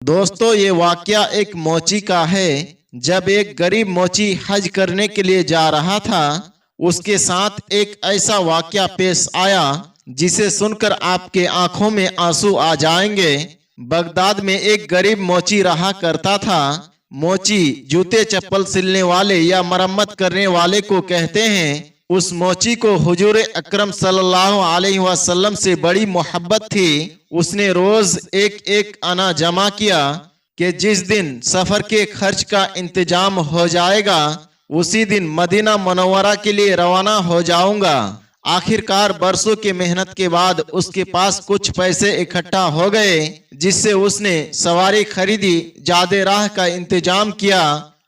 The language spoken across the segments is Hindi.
दोस्तों, ये वाकया एक मोची का है। जब एक गरीब मोची हज करने के लिए जा रहा था, उसके साथ एक ऐसा वाकया पेश आया जिसे सुनकर आपके आंखों में आंसू आ जाएंगे। बगदाद में एक गरीब मोची रहा करता था। मोची जूते चप्पल सिलने वाले या मरम्मत करने वाले को कहते हैं। उस मोची को हुजूर अकरम सल्लल्लाहु अलैहि वसल्लम से बड़ी मोहब्बत थी। उसने रोज एक एक आना जमा किया कि जिस दिन सफर के खर्च का इंतजाम हो जाएगा उसी दिन मदीना मुनव्वरा के लिए रवाना हो जाऊंगा। आखिरकार बरसों की मेहनत के बाद उसके पास कुछ पैसे इकट्ठा हो गए, जिससे उसने सवारी खरीदी, जादे राह का इंतजाम किया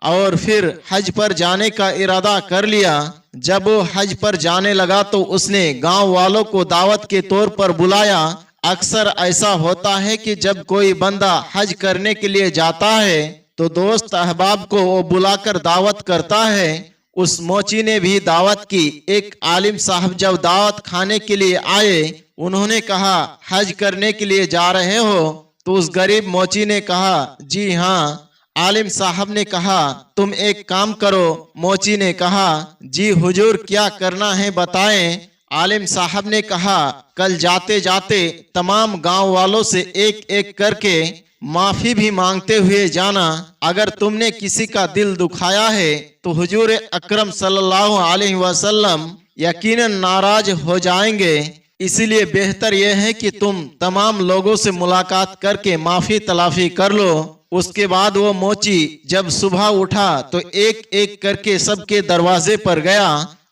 और फिर हज पर जाने का इरादा कर लिया। जब वो हज पर जाने लगा तो उसने गांव वालों को दावत के तौर पर बुलाया। अक्सर ऐसा होता है कि जब कोई बंदा हज करने के लिए जाता है तो दोस्त अहबाब को वो बुलाकर दावत करता है। उस मोची ने भी दावत की। एक आलिम साहब जब दावत खाने के लिए आए, उन्होंने कहा, हज करने के लिए जा रहे हो? तो उस गरीब मोची ने कहा, जी हाँ। आलिम साहब ने कहा, तुम एक काम करो। मोची ने कहा, जी हुजूर, क्या करना है बताएं। आलिम साहब ने कहा, कल जाते जाते तमाम गांव वालों से एक एक करके माफी भी मांगते हुए जाना। अगर तुमने किसी का दिल दुखाया है तो हुजूर अकरम सल्लल्लाहु अलैहि वसल्लम यकीनन नाराज हो जाएंगे। इसीलिए बेहतर यह है कि तुम तमाम लोगों से मुलाकात करके माफी तलाफी कर लो। उसके बाद वो मोची जब सुबह उठा तो एक एक करके सबके दरवाजे पर गया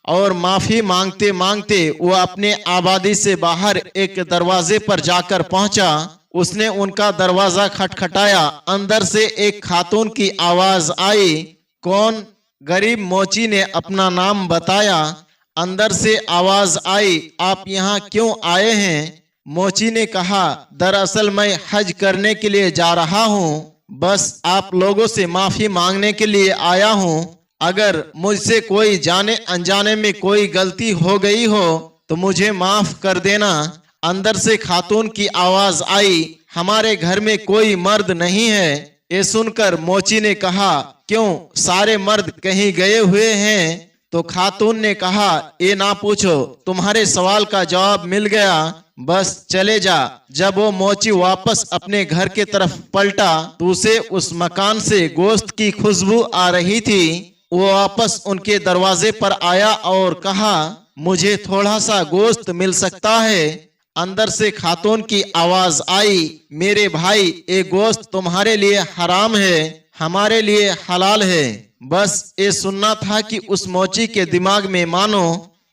और माफी मांगते मांगते वो अपने आबादी से बाहर एक दरवाजे पर जाकर पहुंचा। उसने उनका दरवाजा खटखटाया। अंदर से एक खातून की आवाज आई। कौन? गरीब मोची ने अपना नाम बताया। अंदर से आवाज आई, आप यहाँ क्यों आए हैं? मोची ने कहा, दरअसल मैं हज करने के लिए जा रहा हूँ, बस आप लोगों से माफी मांगने के लिए आया हूँ। अगर मुझसे कोई जाने अनजाने में कोई गलती हो गई हो तो मुझे माफ कर देना। अंदर से खातून की आवाज आई, हमारे घर में कोई मर्द नहीं है। ये सुनकर मोची ने कहा, क्यों, सारे मर्द कहीं गए हुए हैं? तो खातून ने कहा, ये ना पूछो, तुम्हारे सवाल का जवाब मिल गया, बस चले जा। जब वो मोची वापस अपने घर के तरफ पलटा तो उसे उस मकान से गोश्त की खुशबू आ रही थी। वो वापस उनके दरवाजे पर आया और कहा, मुझे थोड़ा सा गोश्त मिल सकता है? अंदर से खातून की आवाज आई, मेरे भाई, ये गोश्त तुम्हारे लिए हराम है, हमारे लिए हलाल है। बस ये सुनना था कि उस मोची के दिमाग में मानो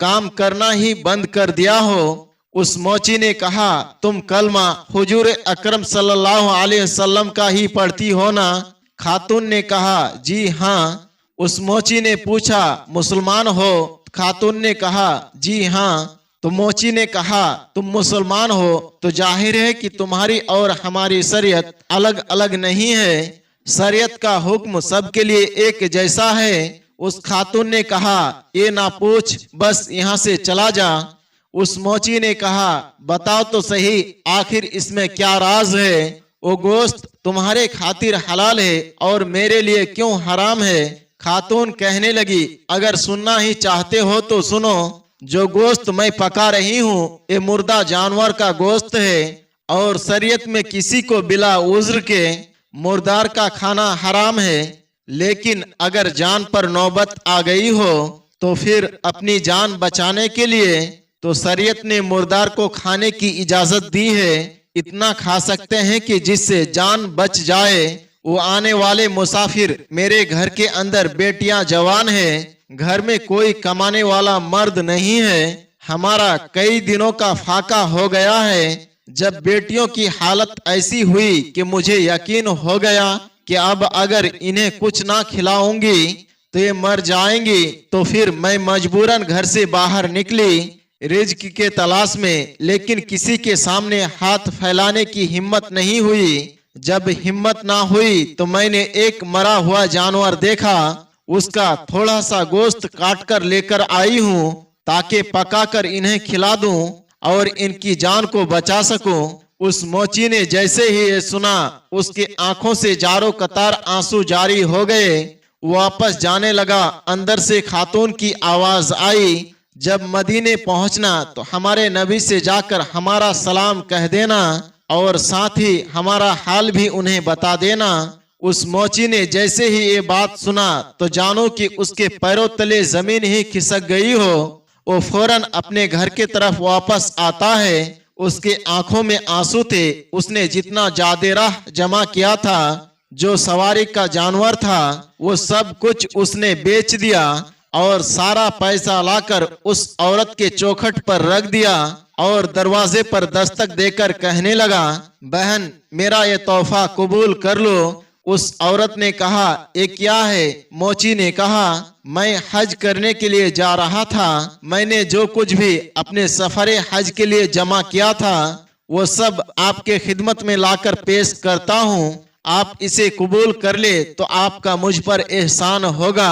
काम करना ही बंद कर दिया हो। उस मोची ने कहा, तुम कलमा हुजूर अकरम सल्लल्लाहु अलैहि वसल्लम का ही पढ़ती हो ना? खातून ने कहा, जी हाँ। उस मोची ने पूछा, मुसलमान हो? खातून ने कहा, जी हाँ। तो मोची ने कहा, तुम मुसलमान हो तो जाहिर है कि तुम्हारी और हमारी शरीयत अलग अलग नहीं है। शरीयत का हुक्म सबके लिए एक जैसा है। उस खातून ने कहा, ये ना पूछ, बस यहाँ से चला जा। उस मोची ने कहा, बताओ तो सही, आखिर इसमें क्या राज है? वो गोश्त तुम्हारे खातिर हलाल है और मेरे लिए क्यों हराम है? खातून कहने लगी, अगर सुनना ही चाहते हो तो सुनो। जो गोश्त मैं पका रही हूँ ये मुर्दा जानवर का गोश्त है और शरीयत में किसी को बिला उज्र के मुर्दार का खाना हराम है। लेकिन अगर जान पर नौबत आ गई हो तो फिर अपनी जान बचाने के लिए तो शरीयत ने मुर्दार को खाने की इजाजत दी है। इतना खा सकते हैं कि जिससे जान बच जाए। वो आने वाले मुसाफिर, मेरे घर के अंदर बेटियां जवान हैं, घर में कोई कमाने वाला मर्द नहीं है, हमारा कई दिनों का फाका हो गया है। जब बेटियों की हालत ऐसी हुई कि मुझे यकीन हो गया कि अब अगर इन्हें कुछ ना खिलाऊंगी तो ये मर जाएंगी, तो फिर मैं मजबूरन घर से बाहर निकली रिज्क के तलाश में। लेकिन किसी के सामने हाथ फैलाने की हिम्मत नहीं हुई। जब हिम्मत ना हुई तो मैंने एक मरा हुआ जानवर देखा, उसका थोड़ा सा गोश्त काट कर लेकर आई हूँ ताकि पकाकर इन्हें खिला दूं और इनकी जान को बचा सकूं। उस मोची ने जैसे ही ये सुना, उसकी आंखों से जारो कतार आंसू जारी हो गए। वापस जाने लगा। अंदर से खातून की आवाज आई, जब मदीने पहुंचना तो हमारे नबी से जाकर हमारा सलाम कह देना और साथ ही हमारा हाल भी उन्हें बता देना। उस मोची ने जैसे ही ये बात सुना तो जानो कि उसके पैरों तले जमीन ही खिसक गई हो। वो फौरन अपने घर के तरफ वापस आता है। उसके आंखों में आंसू थे। उसने जितना जादेराह जमा किया था, जो सवारी का जानवर था, वो सब कुछ उसने बेच दिया और सारा पैसा लाकर उस औरत के चौखट पर रख दिया और दरवाजे पर दस्तक देकर कहने लगा, बहन मेरा ये तोहफा कबूल कर लो। उस औरत ने कहा, ये क्या है? मोची ने कहा, मैं हज करने के लिए जा रहा था। मैंने जो कुछ भी अपने सफरे हज के लिए जमा किया था वो सब आपके खिदमत में लाकर पेश करता हूँ। आप इसे कबूल कर ले तो आपका मुझ पर एहसान होगा।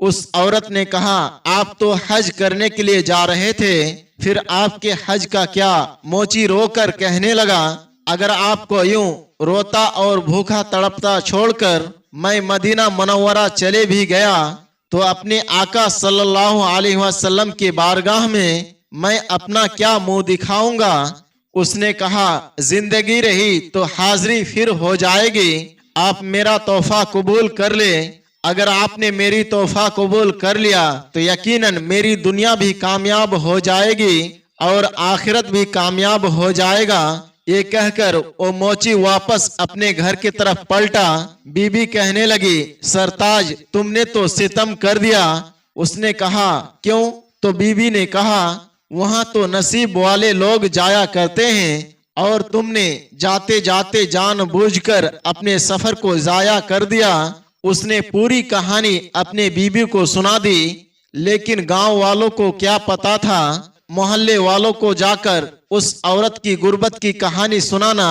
उस औरत ने कहा, आप तो हज करने के लिए जा रहे थे, फिर आपके हज का क्या? मोची रोकर कहने लगा, अगर आपको यूं रोता और भूखा तड़पता छोड़कर मैं मदीना मुनव्वरा चले भी गया तो अपने आका सल्लल्लाहु अलैहि वसल्लम के बारगाह में मैं अपना क्या मुंह दिखाऊंगा? उसने कहा, जिंदगी रही तो हाजिरी फिर हो जाएगी। आप मेरा तोहफा कबूल कर ले। अगर आपने मेरी तोहफा कबूल कर लिया तो यकीनन मेरी दुनिया भी कामयाब हो जाएगी और आखिरत भी कामयाब हो जाएगा। ये कहकर वो मोची वापस अपने घर की तरफ पलटा। बीबी कहने लगी, सरताज तुमने तो सितम कर दिया। उसने कहा, क्यों? तो बीबी ने कहा, वहां तो नसीब वाले लोग जाया करते हैं और तुमने जाते जाते जानबूझकर अपने सफर को जाया कर दिया। उसने पूरी कहानी अपने बीबी को सुना दी, लेकिन गांव वालों को क्या पता था? मोहल्ले वालों को जाकर उस औरत की गुर्बत की कहानी सुनाना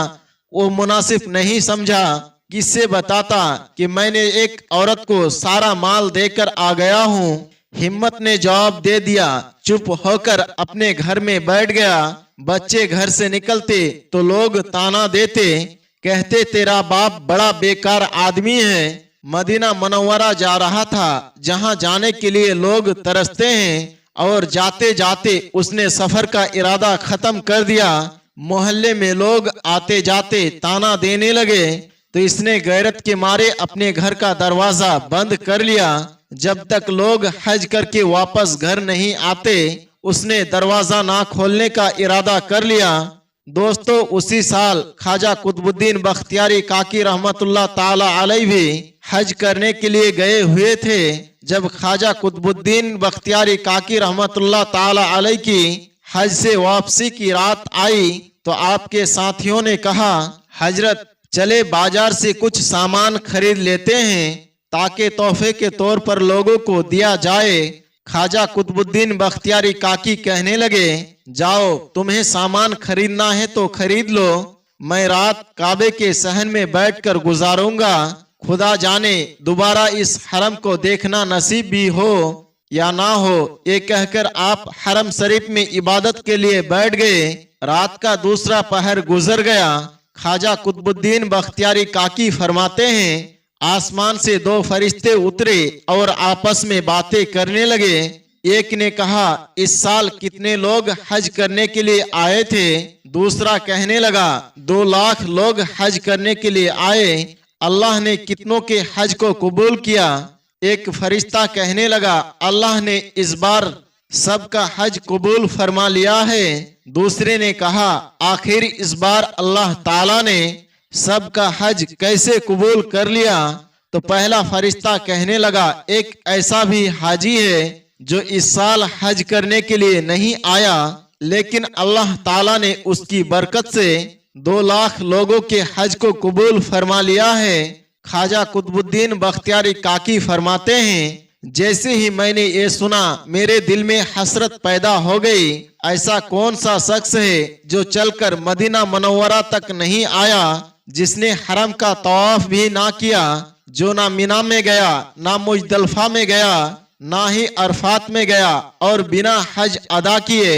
वो मुनासिब नहीं समझा। किससे बताता कि मैंने एक औरत को सारा माल देकर आ गया हूँ। हिम्मत ने जवाब दे दिया, चुप होकर अपने घर में बैठ गया। बच्चे घर से निकलते तो लोग ताना देते, कहते तेरा बाप बड़ा बेकार आदमी है। मदीना मुनव्वरा जा रहा था, जहाँ जाने के लिए लोग तरसते हैं, और जाते जाते उसने सफर का इरादा खत्म कर दिया। मोहल्ले में लोग आते जाते ताना देने लगे तो इसने गैरत के मारे अपने घर का दरवाजा बंद कर लिया। जब तक लोग हज करके वापस घर नहीं आते उसने दरवाजा ना खोलने का इरादा कर लिया। दोस्तों, उसी साल ख्वाजा कुतुबुद्दीन बख्तियारी काकी रहमतुल्लाह ताला अलैहि भी हज करने के लिए गए हुए थे। जब ख्वाजा कुतुबुद्दीन बख्तियारी काकी रहमतुल्लाह ताला अलैहि की हज से वापसी की रात आई तो आपके साथियों ने कहा, हजरत चले बाजार से कुछ सामान खरीद लेते हैं ताकि तोहफे के तौर पर लोगों को दिया जाए। ख्वाजा कुतुबुद्दीन बख्तियारी काकी कहने लगे, जाओ तुम्हें सामान खरीदना है तो खरीद लो, मैं रात काबे के सहन में बैठकर गुजारूंगा। खुदा जाने दोबारा इस हरम को देखना नसीब भी हो या ना हो। ये कहकर आप हरम शरीफ में इबादत के लिए बैठ गए। रात का दूसरा पहर गुजर गया। ख्वाजा कुतुबुद्दीन बख्तियारी काकी फरमाते हैं, आसमान से दो फरिश्ते उतरे और आपस में बातें करने लगे। एक ने कहा, इस साल कितने लोग हज करने के लिए आए थे? दूसरा कहने लगा, 2 लाख लोग हज करने के लिए आए। अल्लाह ने कितनों के हज को कबूल किया? एक फरिश्ता कहने लगा, अल्लाह ने इस बार सबका हज कबूल फरमा लिया है। दूसरे ने कहा, आखिर इस बार अल्लाह ताला ने सबका हज कैसे कबूल कर लिया? तो पहला फरिश्ता कहने लगा, एक ऐसा भी हाजी है जो इस साल हज करने के लिए नहीं आया, लेकिन अल्लाह ताला ने उसकी बरकत से 2 लाख लोगों के हज को कबूल फरमा लिया है। ख्वाजा कुतुबुद्दीन बख्तियारी काकी फरमाते हैं, जैसे ही मैंने ये सुना मेरे दिल में हसरत पैदा हो गई। ऐसा कौन सा शख्स है जो चलकर मदीना मुनव्वरा तक नहीं आया, जिसने हरम का तवाफ भी ना किया, जो ना मिना में गया, ना मुजदलफा में गया, ना ही अरफात में गया और बिना हज अदा किए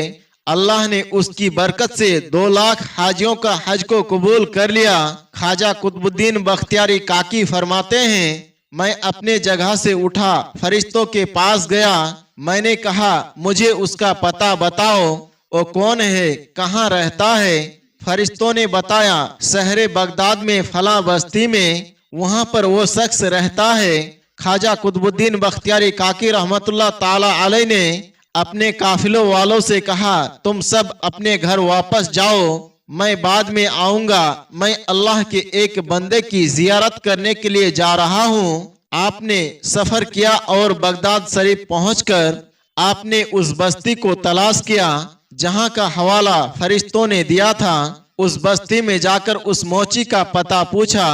अल्लाह ने उसकी बरकत से 2 लाख हाजियों का हज को कबूल कर लिया। ख्वाजा कुतुबुद्दीन बख्तियारी काकी फरमाते हैं, मैं अपने जगह से उठा, फरिश्तों के पास गया। मैंने कहा, मुझे उसका पता बताओ, वो कौन है, कहाँ रहता है? फरिश्तों ने बताया, शहर बगदाद में फला बस्ती में, वहाँ पर वो शख्स रहता है। ख्वाजा कुतुबुद्दीन बख्तियारी काकी रहमतुल्लाह ताला अलैह ने अपने काफिलों वालों से कहा, तुम सब अपने घर वापस जाओ, मैं बाद में आऊंगा। मैं अल्लाह के एक बंदे की जियारत करने के लिए जा रहा हूँ। आपने सफर किया और बगदाद शरीफ पहुंचकर आपने उस बस्ती को तलाश किया जहां का हवाला फरिश्तों ने दिया था। उस बस्ती में जाकर उस मोची का पता पूछा।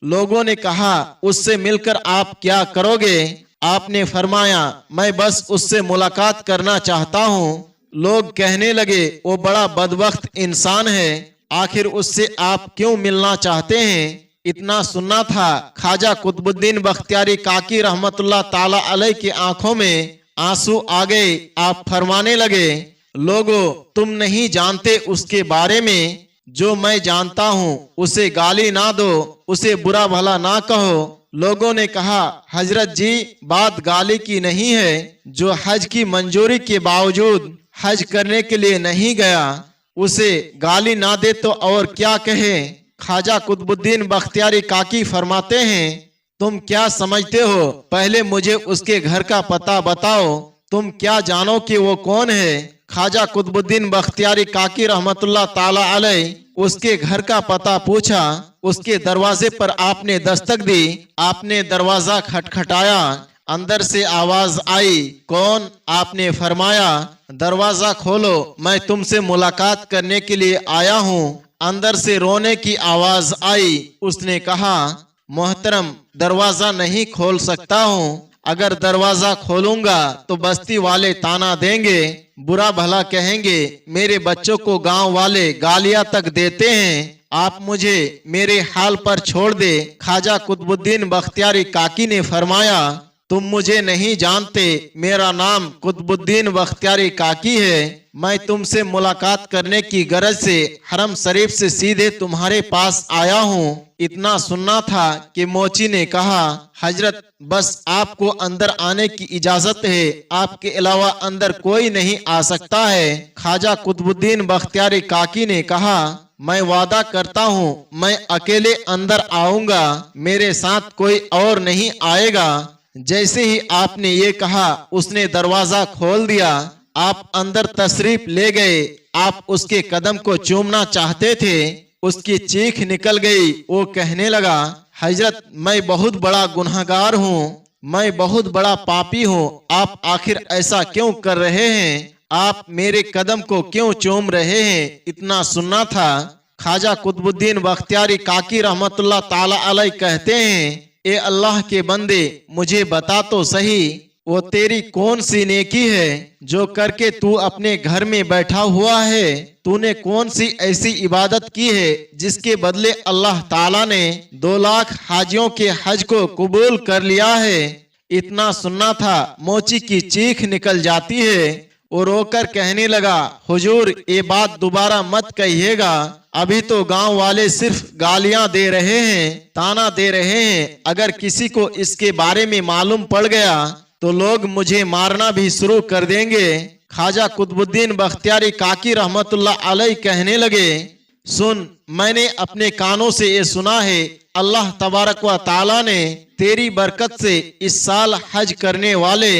लोगों ने कहा, उससे मिलकर आप क्या करोगे? आपने फरमाया, मैं बस उससे मुलाकात करना चाहता हूँ। लोग कहने लगे, वो बड़ा बदबख्त इंसान है, आखिर उससे आप क्यों मिलना चाहते हैं? इतना सुनना था, ख्वाजा कुतुबुद्दीन बख्तियारी काकी रहमतुल्लाह ताला अलैह की आंखों में आंसू आ गए। आप फरमाने लगे, लोगों, तुम नहीं जानते उसके बारे में जो मैं जानता हूँ। उसे गाली ना दो, उसे बुरा भला ना कहो। लोगों ने कहा, हजरत जी, बात गाली की नहीं है। जो हज की मंजूरी के बावजूद हज करने के लिए नहीं गया, उसे गाली ना दे तो और क्या कहे? ख्वाजा कुतुबुद्दीन बख्तियारी काकी फरमाते हैं, तुम क्या समझते हो? पहले मुझे उसके घर का पता बताओ। तुम क्या जानो कि वो कौन है? ख्वाजा कुतुबुद्दीन बख्तियारी काकी रहमतुल्लाह ताला अलैह उसके घर का पता पूछा। उसके दरवाजे पर आपने दस्तक दी। आपने दरवाजा खटखटाया। अंदर से आवाज आई, कौन? आपने फरमाया, दरवाजा खोलो, मैं तुमसे मुलाकात करने के लिए आया हूँ। अंदर से रोने की आवाज आई। उसने कहा, मोहतरम, दरवाजा नहीं खोल सकता हूँ। अगर दरवाजा खोलूंगा तो बस्ती वाले ताना देंगे, बुरा भला कहेंगे, मेरे बच्चों को गांव वाले गालियां तक देते हैं। आप मुझे मेरे हाल पर छोड़ दे। ख्वाजा कुतुबुद्दीन बख्तियारी काकी ने फरमाया, तुम मुझे नहीं जानते, मेरा नाम कुतुबुद्दीन बख्तियारी काकी है। मैं तुमसे मुलाकात करने की गरज से हरम शरीफ से सीधे तुम्हारे पास आया हूँ। इतना सुनना था कि मोची ने कहा, हजरत, बस आपको अंदर आने की इजाजत है, आपके अलावा अंदर कोई नहीं आ सकता है। ख्वाजा कुतुबुद्दीन बख्तियारी काकी ने कहा, मैं वादा करता हूँ, मैं अकेले अंदर आऊंगा, मेरे साथ कोई और नहीं आएगा। जैसे ही आपने ये कहा, उसने दरवाजा खोल दिया। आप अंदर तशरीफ ले गए। आप उसके कदम को चूमना चाहते थे, उसकी चीख निकल गई। वो कहने लगा, हजरत, मैं बहुत बड़ा गुनहगार हूँ, मैं बहुत बड़ा पापी हूँ। आप आखिर ऐसा क्यों कर रहे हैं? आप मेरे कदम को क्यों चूम रहे हैं? इतना सुनना था। ख्वाजा कुतुबुद्दीन बख्तियारी काकी रहमतुल्लाह ताला अलैह कहते हैं, ए अल्लाह के बंदे, मुझे बता तो सही, वो तेरी कौन सी नेकी है जो करके तू अपने घर में बैठा हुआ है? तूने कौन सी ऐसी इबादत की है जिसके बदले अल्लाह ताला ने 2 लाख हाजियों के हज को कबूल कर लिया है? इतना सुनना था, मोची की चीख निकल जाती है। वो रोकर कहने लगा, हुजूर, ये बात दोबारा मत कहिएगा। अभी तो गांव वाले सिर्फ गालियां दे रहे हैं, ताना दे रहे हैं। अगर किसी को इसके बारे में मालूम पड़ गया तो लोग मुझे मारना भी शुरू कर देंगे। ख्वाजा कुतुबुद्दीन बख्तियारी काकी रहमतुल्लाह अलैह कहने लगे, सुन, मैंने अपने कानों से ये सुना है, अल्लाह तबारक व ताला ने तेरी बरकत से इस साल हज करने वाले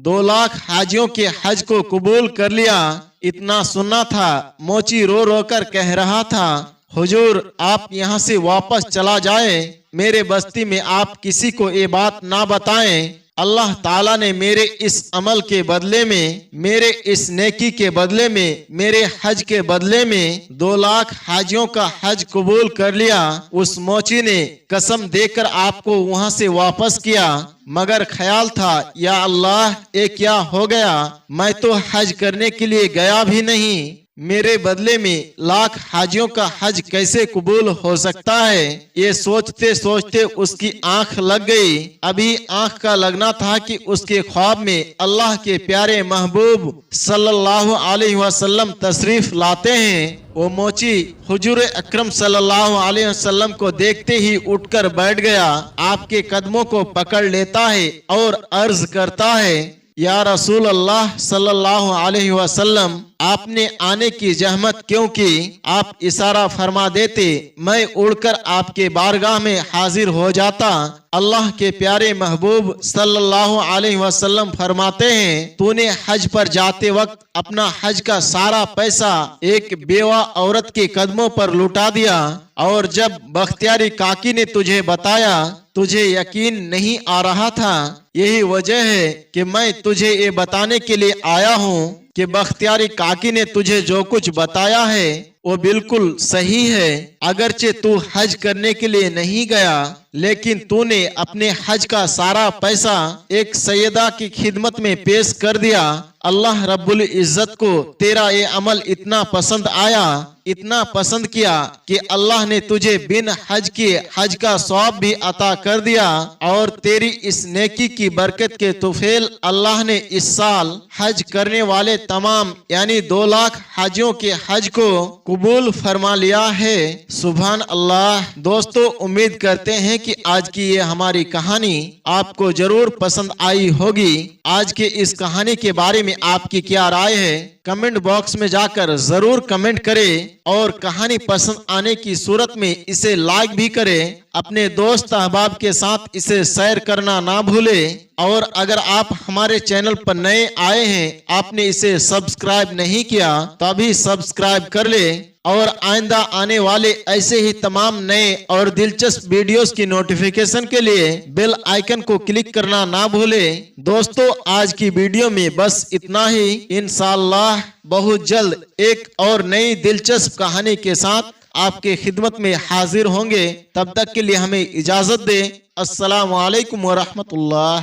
2 लाख हाजियों के हज को कबूल कर लिया। इतना सुनना था, मोची रो रो कर कह रहा था, हुजूर, आप यहाँ से वापस चला जाए, मेरे बस्ती में आप किसी को ये बात ना बताएं। अल्लाह ताला ने मेरे इस अमल के बदले में, मेरे इस नेकी के बदले में, मेरे हज के बदले में 2 लाख हाजियों का हज कबूल कर लिया। उस मोची ने कसम देकर आपको वहां से वापस किया, मगर ख्याल था, या अल्लाह, ये क्या हो गया? मैं तो हज करने के लिए गया भी नहीं, मेरे बदले में लाख हाजियों का हज कैसे कबूल हो सकता है। ये सोचते सोचते उसकी आंख लग गई। अभी आंख का लगना था कि उसके ख्वाब में अल्लाह के प्यारे महबूब सल्लल्लाहु अलैहि वसल्लम तशरीफ लाते हैं। वो मोची हुजूर अकरम सल्लल्लाहु अलैहि वसल्लम को देखते ही उठकर बैठ गया, आपके कदमों को पकड़ लेता है और अर्ज करता है, या रसूल अल्लाह सल्लल्लाहु अलैहि वसल्लम, आपने आने की जहमत क्यों की? आप इशारा फरमा देते, मैं उड़कर आपके बारगाह में हाजिर हो जाता। अल्लाह के प्यारे महबूब सल्लल्लाहु अलैहि वसल्लम फरमाते हैं, तूने हज पर जाते वक्त अपना हज का सारा पैसा एक बेवा औरत के कदमों पर लुटा दिया, और जब बख्तियारी काकी ने तुझे बताया, तुझे यकीन नहीं आ रहा था। यही वजह है कि मैं तुझे ये बताने के लिए आया हूँ कि बख्तियारी काकी ने तुझे जो कुछ बताया है वो बिल्कुल सही है। अगरचे तू हज करने के लिए नहीं गया, लेकिन तूने अपने हज का सारा पैसा एक सैयदा की खिदमत में पेश कर दिया। अल्लाह रब्बुल इज्जत को तेरा ये अमल इतना पसंद आया, इतना पसंद किया कि अल्लाह ने तुझे बिन हज के हज का सवाब भी अता कर दिया, और तेरी इस नेकी की बरकत के तुफेल अल्लाह ने इस साल हज करने वाले तमाम यानी 2 लाख हाजियों के हज को कबूल फरमा लिया है। सुभान अल्लाह। दोस्तों, उम्मीद करते हैं कि आज की ये हमारी कहानी आपको जरूर पसंद आई होगी। आज के इस कहानी के बारे में आपकी क्या राय है? कमेंट बॉक्स में जाकर जरूर कमेंट करें, और कहानी पसंद आने की सूरत में इसे लाइक भी करें। अपने दोस्त अहबाब के साथ इसे शेयर करना ना भूलें। और अगर आप हमारे चैनल पर नए आए हैं, आपने इसे सब्सक्राइब नहीं किया तो अभी सब्सक्राइब कर लें, और आइंदा आने वाले ऐसे ही तमाम नए और दिलचस्प वीडियोस की नोटिफिकेशन के लिए बेल आइकन को क्लिक करना ना भूलें। दोस्तों, आज की वीडियो में बस इतना ही। इंशाअल्लाह बहुत जल्द एक और नई दिलचस्प कहानी के साथ आपके खिदमत में हाजिर होंगे। तब तक के लिए हमें इजाजत दें। अस्सलामु अलैकुम व रहमतुल्लाह।